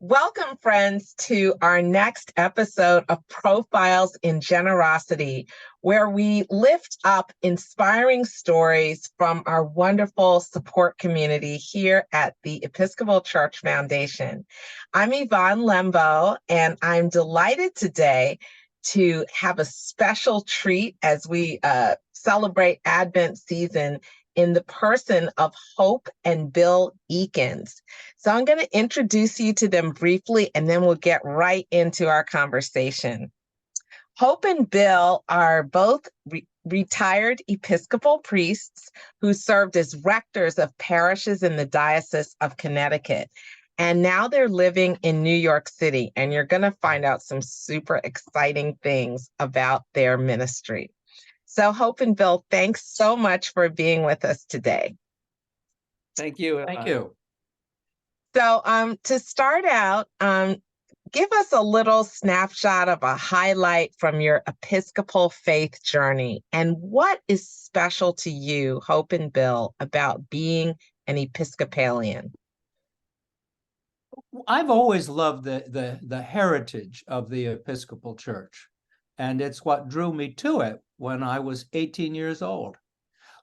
Welcome, friends, to our next episode of Profiles in Generosity, where we lift up inspiring stories from our wonderful support community here at the Episcopal Church Foundation. I'm Yvonne Lembo, and I'm delighted today to have a special treat as we celebrate Advent season in the person of Hope and Bill Eakins. So I'm going to introduce you to them briefly, and then we'll get right into our conversation. Hope and Bill are both retired Episcopal priests who served as rectors of parishes in the Diocese of Connecticut. And now they're living in New York City, and you're going to find out some super exciting things about their ministry. So Hope and Bill, thanks so much for being with us today. Thank you. Thank you. So to start out, give us a little snapshot of a highlight from your Episcopal faith journey. And what is special to you, Hope and Bill, about being an Episcopalian? I've always loved the heritage of the Episcopal Church, and it's what drew me to it when I was 18 years old.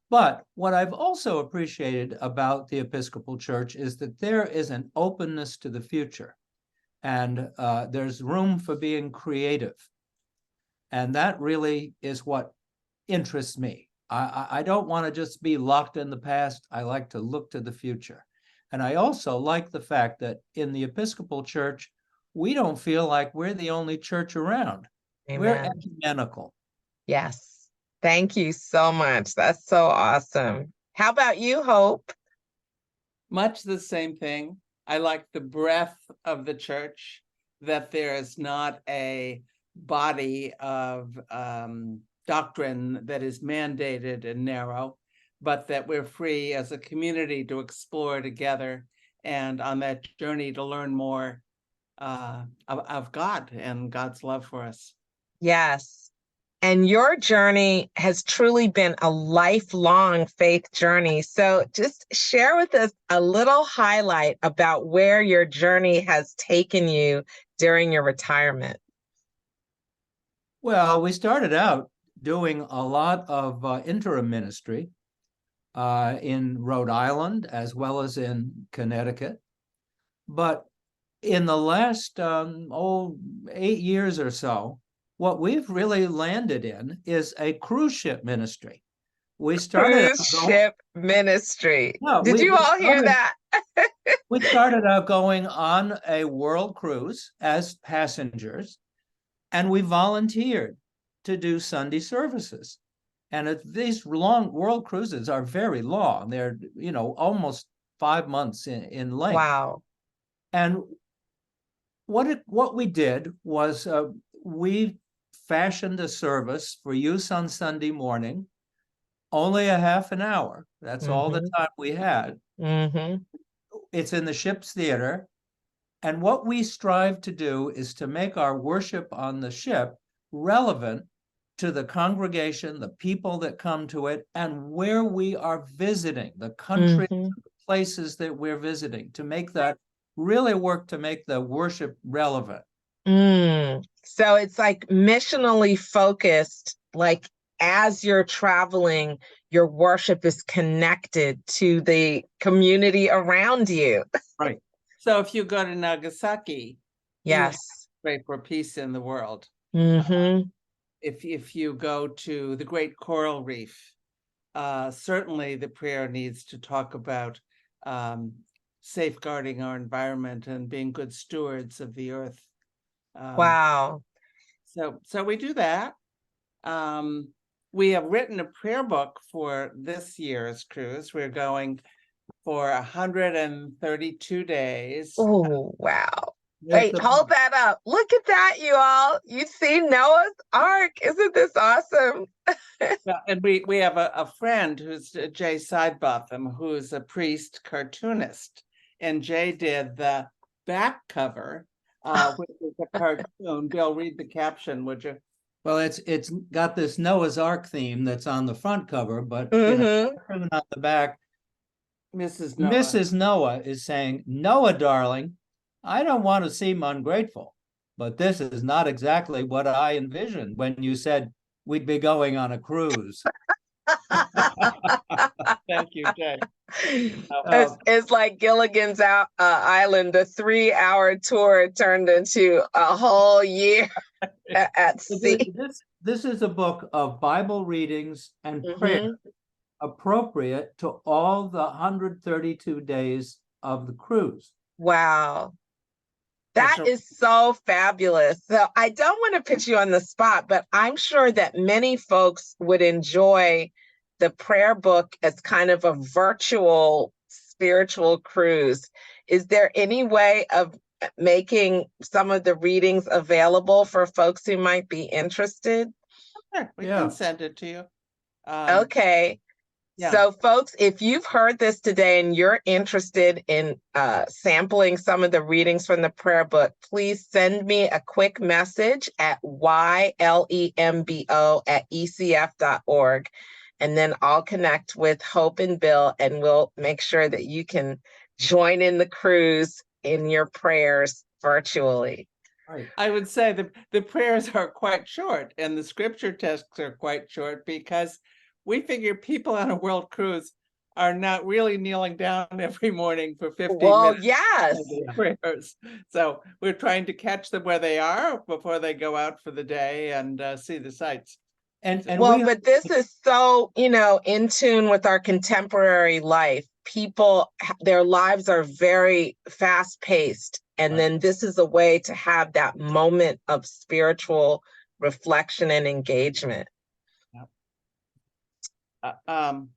But what I've also appreciated about the Episcopal Church is that there is an openness to the future, and there's room for being creative. And that really is what interests me. I don't want to just be locked in the past. I like to look to the future. And I also like the fact that in the Episcopal Church, we don't feel like we're the only church around. Amen. We're ecumenical. Yes. Thank you so much. That's so awesome. How about you, Hope? Much the same thing. I like the breadth of the church, that there is not a body of doctrine that is mandated and narrow, but that we're free as a community to explore together and on that journey to learn more of God and God's love for us. Yes. And your journey has truly been a lifelong faith journey. So just share with us a little highlight about where your journey has taken you during your retirement. Well, we started out doing a lot of interim ministry in Rhode Island as well as in Connecticut. But in the last 8 years or so, what we've really landed in is a cruise ship ministry. We started Cruise ship ministry. No, Did you all hear that? We started out going on a world cruise as passengers, and we volunteered to do Sunday services. And these long world cruises are very long. They're, almost 5 months in length. Wow. And what we did was we fashioned a service for use on Sunday morning, only a half an hour. That's all the time we had. It's in the ship's theater. And what we strive to do is to make our worship on the ship relevant to the congregation, the people that come to it, and where we are visiting, the countries, the places that we're visiting, to make that really work to make the worship relevant. So it's like missionally focused, like as you're traveling, your worship is connected to the community around you. Right. So if you go to Nagasaki, yes, pray for peace in the world. If you go to the Great Coral Reef, certainly the prayer needs to talk about safeguarding our environment and being good stewards of the earth. Wow. So we do that. We have written a prayer book for this year's cruise. We're going for 132 days. Oh, wow. Wait, hold that up. Look at that, you all. You see Noah's Ark. Isn't this awesome? Yeah, and we have a friend who's Jay Sidebotham, who's a priest cartoonist. And Jay did the back cover, which is a cartoon. Bill, read the caption, would you? Well, it's got this Noah's Ark theme that's on the front cover, but on the back, Mrs. Noah. Mrs. Noah is saying, "Noah, darling, I don't want to seem ungrateful, but this is not exactly what I envisioned when you said we'd be going on a cruise. Thank you, Jay. It's like Gilligan's Island, the 3-hour tour turned into a whole year at sea. This is a book of Bible readings and prayer appropriate to all the 132 days of the cruise. Wow. That is so fabulous. So I don't want to put you on the spot, but I'm sure that many folks would enjoy the prayer book as kind of a virtual spiritual cruise. Is there any way of making some of the readings available for folks who might be interested? Sure, we can send it to you. Okay. Yeah. So folks, if you've heard this today and you're interested in sampling some of the readings from the prayer book, please send me a quick message at ylembo@ecf.org. And then I'll connect with Hope and Bill, and we'll make sure that you can join in the cruise in your prayers virtually. Right. I would say the prayers are quite short and the scripture texts are quite short, because we figure people on a world cruise are not really kneeling down every morning for 15 minutes. Yes. Prayers. So we're trying to catch them where they are before they go out for the day and see the sights. But this is so, in tune with our contemporary life. People, their lives are very fast paced. And then this is a way to have that moment of spiritual reflection and engagement. So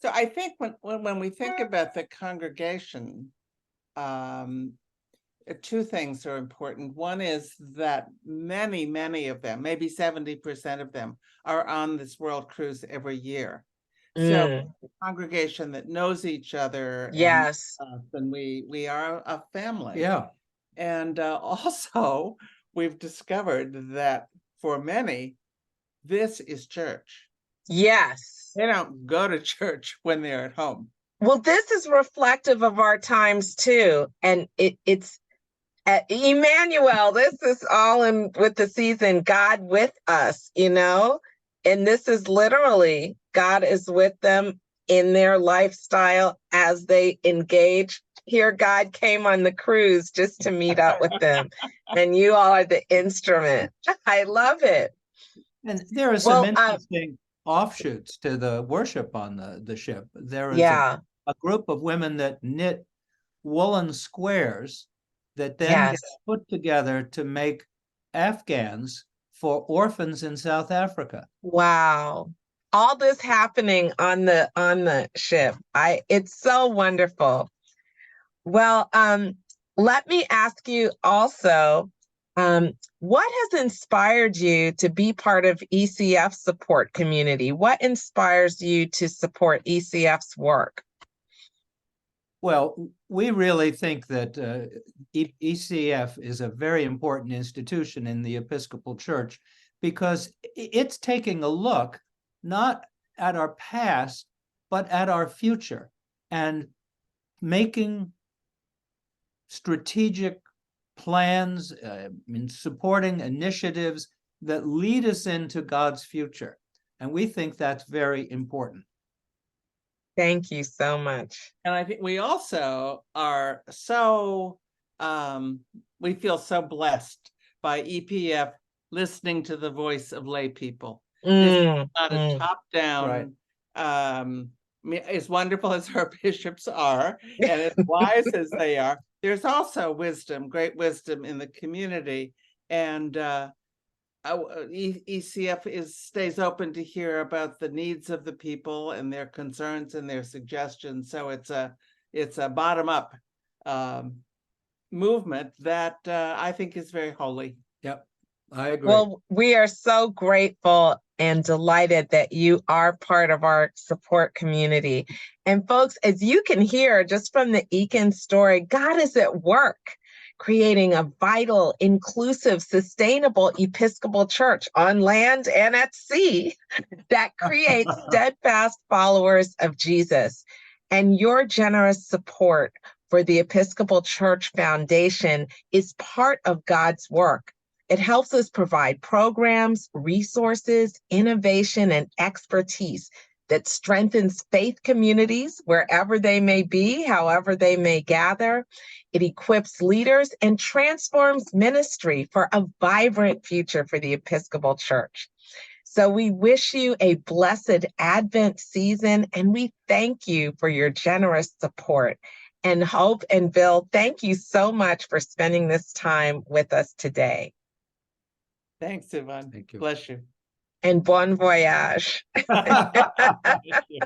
I think when we think about the congregation, two things are important. One is that many of them, maybe 70% of them, are on this world cruise every year. So a congregation that knows each other. Yes. And we are a family. Yeah. And also we've discovered that for many, this is church. Yes. They don't go to church when they're at home. Well, this is reflective of our times too. And it's Emmanuel, this is all in with the season, God with us, and this is literally God is with them in their lifestyle as they engage. Here, God came on the cruise just to meet up with them, and you all are the instrument. I love it. And there are some interesting offshoots to the worship on the ship. There is a group of women that knit woolen squares that then get put together to make Afghans for orphans in South Africa. Wow. All this happening on the ship. It's so wonderful. Well, let me ask you also, what has inspired you to be part of ECF support community? What inspires you to support ECF's work? Well, we really think that ECF is a very important institution in the Episcopal Church, because it's taking a look not at our past, but at our future, and making strategic plans, in supporting initiatives that lead us into God's future. And we think that's very important. Thank you so much. And I think we also are so, we feel so blessed by EPF listening to the voice of lay people. This is not a top-down, as wonderful as our bishops are, and as wise as they are, there's also wisdom, great wisdom in the community. And ECF stays open to hear about the needs of the people and their concerns and their suggestions. So it's a bottom-up movement that I think is very holy. Yep, I agree. Well, we are so grateful and delighted that you are part of our support community. And folks, as you can hear just from the Eakins story, God is at work creating a vital, inclusive, sustainable Episcopal church on land and at sea that creates steadfast followers of Jesus. And your generous support for the Episcopal Church Foundation is part of God's work. It helps us provide programs, resources, innovation, and expertise that strengthens faith communities wherever they may be, however they may gather. It equips leaders and transforms ministry for a vibrant future for the Episcopal Church. So we wish you a blessed Advent season, and we thank you for your generous support. And Hope and Bill, thank you so much for spending this time with us today. Thanks, Yvonne. Thank you. Bless you. And bon voyage. Bless you.